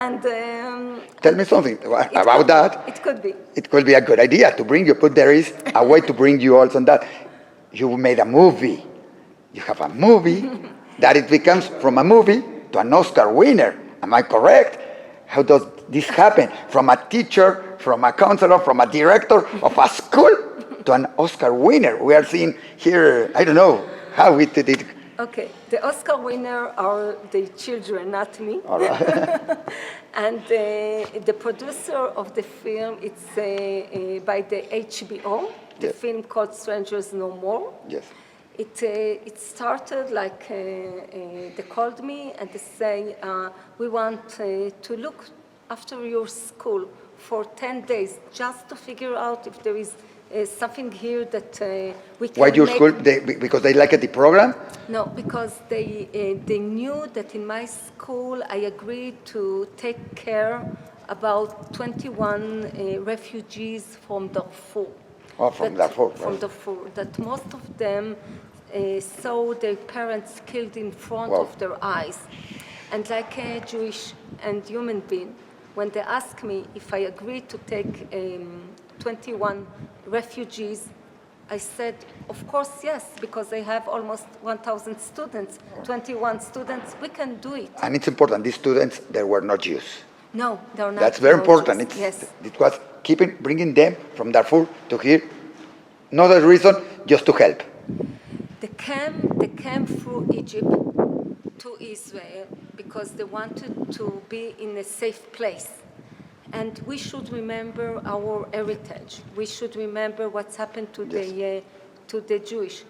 And Tell me something about that. It could be. It could be a good idea to bring you, but there is a way to bring you also on that. You made a movie. You have a movie that it becomes from a movie to an Oscar winner. Am I correct? How does this happen? From a teacher, from a counselor, from a director of a school to an Oscar winner. We are seeing here, I don't know how we did it. Okay, the Oscar winner are the children, not me. All right. And the producer of the film, it's by the HBO, the Yes. film called Strangers No More. Yes. It started like they called me and they say, we want to look after your school for 10 days just to figure out if there is something here that we can Why your make. school? Because they liked the program? No, because they knew that in my school I agreed to take care about 21 refugees from Darfur. Oh, from Darfur. From Right. Darfur. That most of them saw their parents killed in front Wow. of their eyes. And like a Jewish and human being, when they asked me if I agreed to take 21 refugees, I said, of course, yes, because they have almost 1,000 students, 21 students, we can do it. And it's important, these students, they were not Jews. No, they're not. That's very important. Jews. Yes. It was bringing them from Darfur to here. No other reason, just to help. They came through Egypt to Israel because they wanted to be in a safe place. And we should remember our heritage. We should remember what's happened to the Jewish.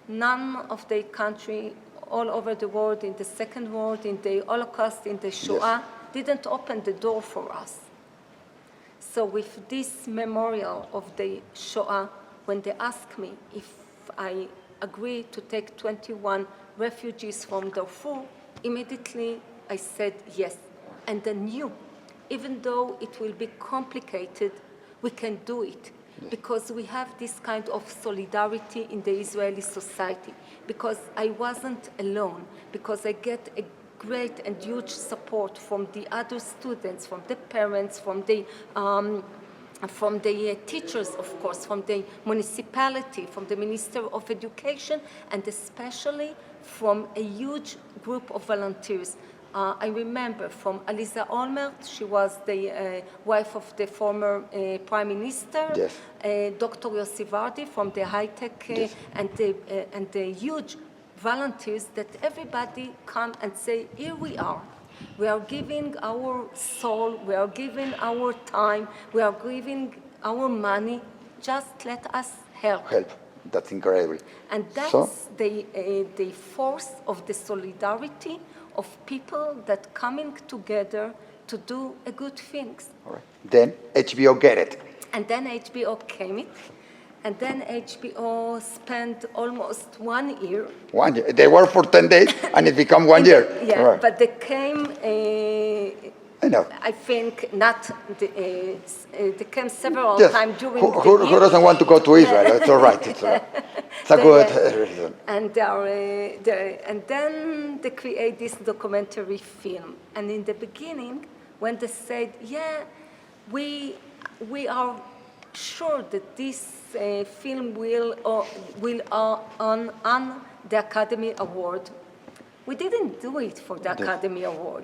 None of the country all over the world, in the Second World, in the Holocaust, in the Shoah, didn't open the door for us. So with this memorial of the Shoah, when they asked me if I agreed to take 21 refugees from Darfur, immediately I said yes. And I knew, even though it will be complicated, we can do it. Because we have this kind of solidarity in the Israeli society. Because I wasn't alone. Because I get a great and huge support from the other students, from the parents, from the teachers, of course, from the municipality, from the Minister of Education, and especially from a huge group of volunteers. I remember from Aliza Olmert, she was the wife of the former Prime Minister, Yes. Dr. Yossi Vardi from the high-tech, Yes. and the huge volunteers that everybody come and say, here we are. We are giving our soul, we are giving our time, we are giving our money, just let us help. Help. That's incredible. And that's So? the force of the solidarity of people that coming together to do a good things. All right. Then HBO get it. And then HBO came it, and then HBO spent almost 1 year. 1 year. They were for 10 days and it became 1 year. Yeah, All right. but they came, I know. I think, not, they came several Yes. times during Who the who year. doesn't want to go to Israel? It's all right. It's all right. It's a good reason. And then they create this documentary film. And in the beginning, when they said, yeah, we are sure that this film will on the Academy Award. We didn't do it for the Academy Award.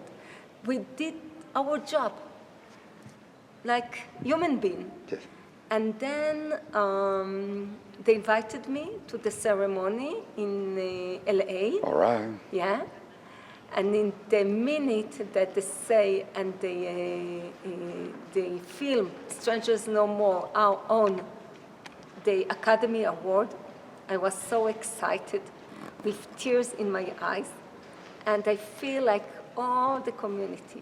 We did our job, like human being. Yes. And then they invited me to the ceremony in LA. All right. Yeah. And in the minute that they say and the film Strangers No More are on the Academy Award, I was so excited with tears in my eyes. And I feel like all the community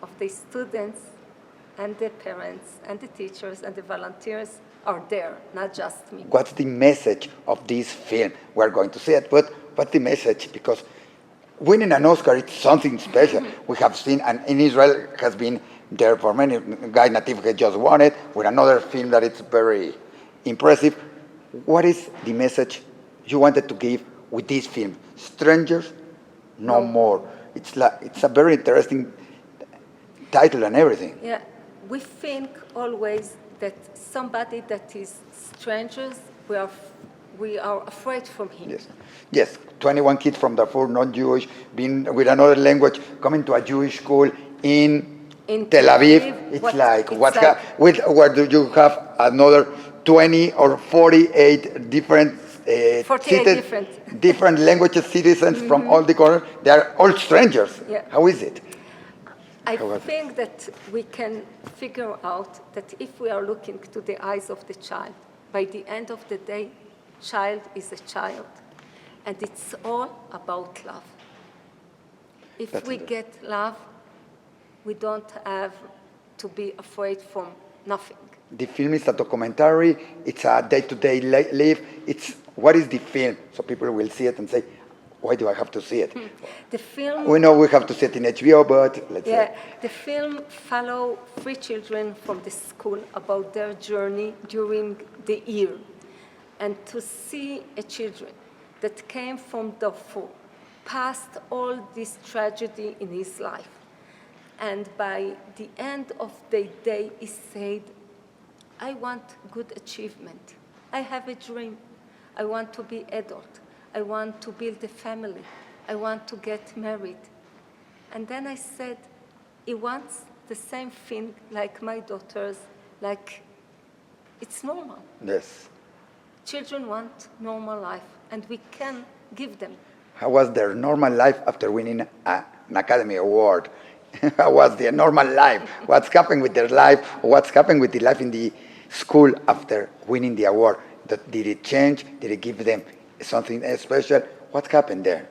of the students and the parents and the teachers and the volunteers are there, not just me. What's the message of this film? We're going to see it, but what's the message? Because winning an Oscar, it's something special. We have seen, and in Israel has been there for many. Guy Nativ had just won it with another film that it's very impressive. What is the message you wanted to give with this film? Strangers No More. It's a very interesting title and everything. Yeah, we think always that somebody that is strangers, we are afraid from him. Yes. Yes, 21 kids from Darfur, non-Jewish, being with another language, coming to a Jewish school in Tel Aviv. Where do you have another 20 or 48 different 48 different languages, citizens from all the corners? They are all strangers. Yeah. How is it? I think that we can figure out that if we are looking to the eyes of the child, by the end of the day, child is a child. And it's all about love. If we get love, we don't have to be afraid from nothing. The film is a documentary. It's a day-to-day life. What is the film? So people will see it and say, why do I have to see it? The film... We know we have to see it in HBO, but let's say... The film follows 3 children from the school about their journey during the year. And to see a children that came from Darfur, passed all this tragedy in his life. And by the end of the day, he said, I want good achievement. I have a dream. I want to be adult. I want to build a family. I want to get married. And then I said, he wants the same thing like my daughters, like it's normal. Yes. Children want normal life, and we can give them. How was their normal life after winning an Academy Award? How was their normal life? What's happened with their life? What's happened with the life in the school after winning the award? Did it change? Did it give them something special? What happened there?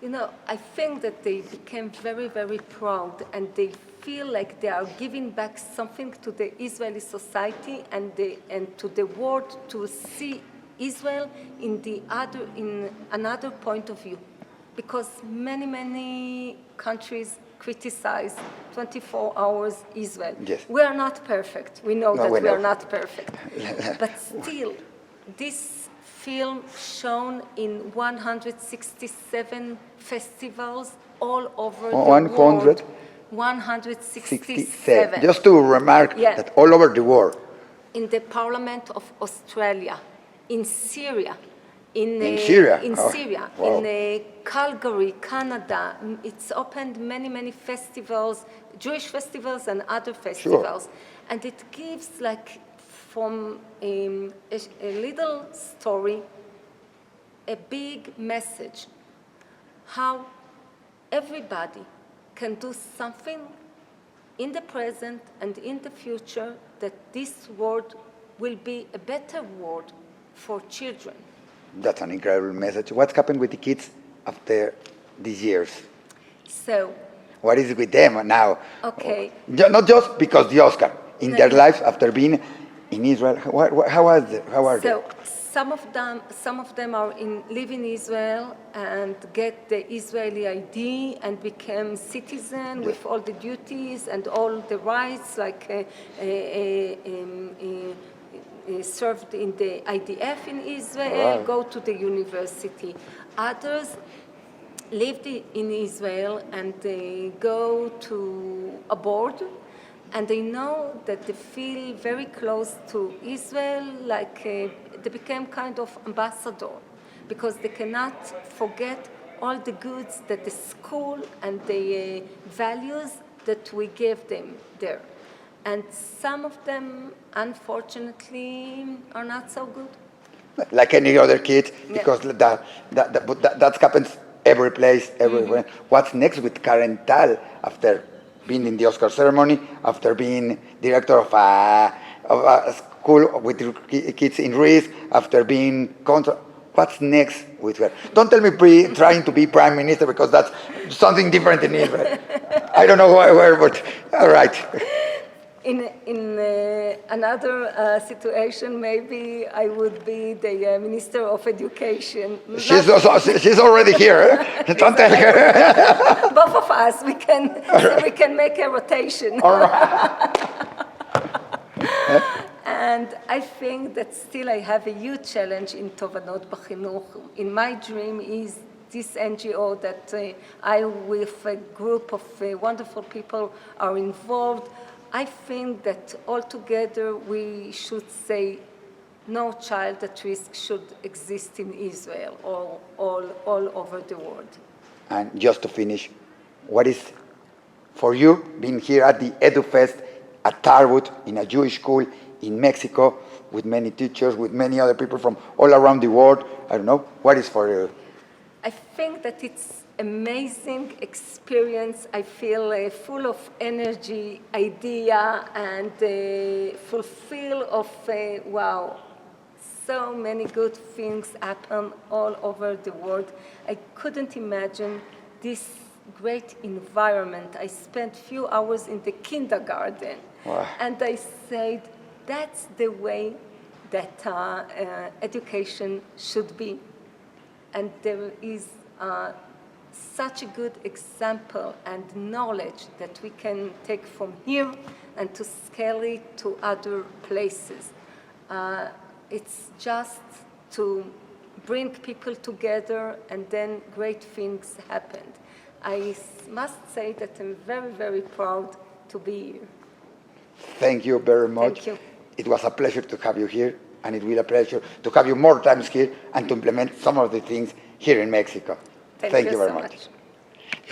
You know, I think that they became very, very proud, and they feel like they are giving back something to the Israeli society and to the world, to see Israel in another point of view. Because many countries criticize 24 hours Israel. Yes. We are not perfect. We know that we are not perfect. But still, this film shown in 167 festivals all over the world. 167. Just to remark that all over the world. In the Parliament of Australia, in Syria, in Calgary, Canada. It's opened many festivals, Jewish festivals and other festivals. Sure. And it gives like from a little story, a big message, how everybody can do something in the present and in the future that this world will be a better world for children. That's an incredible message. What's happened with the kids after these years? So, what is it with them now? Okay. Not just because the Oscar, in their lives after being in Israel. How are they? So some of them live in Israel and get the Israeli ID and become citizen with all the duties and all the rights, like served in the IDF in Israel, go to the university. Others lived in Israel and they go to abroad, and they know that they feel very close to Israel, like they became kind of ambassador, because they cannot forget all the goods that the school and the values that we gave them there. And some of them, unfortunately, are not so good. Like any other kid, because that happens every place, everywhere. Mm-hmm. What's next with Karen Tal after being in the Oscar ceremony, after being director of a school with kids in risk, after being what's next with her? Don't tell me trying to be prime minister, because that's something different in Israel. I don't know where, but all right. In another situation, maybe I would be the Minister of Education. She's already here. Don't tell her. Both of us, we can make a rotation. All right. And I think that still I have a huge challenge in Tovanot B'Chinuch. In my dream is this NGO that I, with a group of wonderful people, are involved. I think that altogether we should say no child at risk should exist in Israel or all over the world. And just to finish, what is, for you, being here at the EDUFEST, at TARBUT, in a Jewish school in Mexico, with many teachers, with many other people from all around the world, I don't know, what is for you? I think that it's amazing experience. I feel full of energy, idea, and fulfilled of, wow, so many good things happen all over the world. I couldn't imagine this great environment. I spent few hours in the kindergarten, wow. And I said, that's the way that education should be. And there is such a good example and knowledge that we can take from here and to scale it to other places. It's just to bring people together, and then great things happened. I must say that I'm very, very proud to be here. Thank you very much. Thank you. It was a pleasure to have you here, and it will be a pleasure to have you more times here and to implement some of the things here in Mexico. Thank you very so much.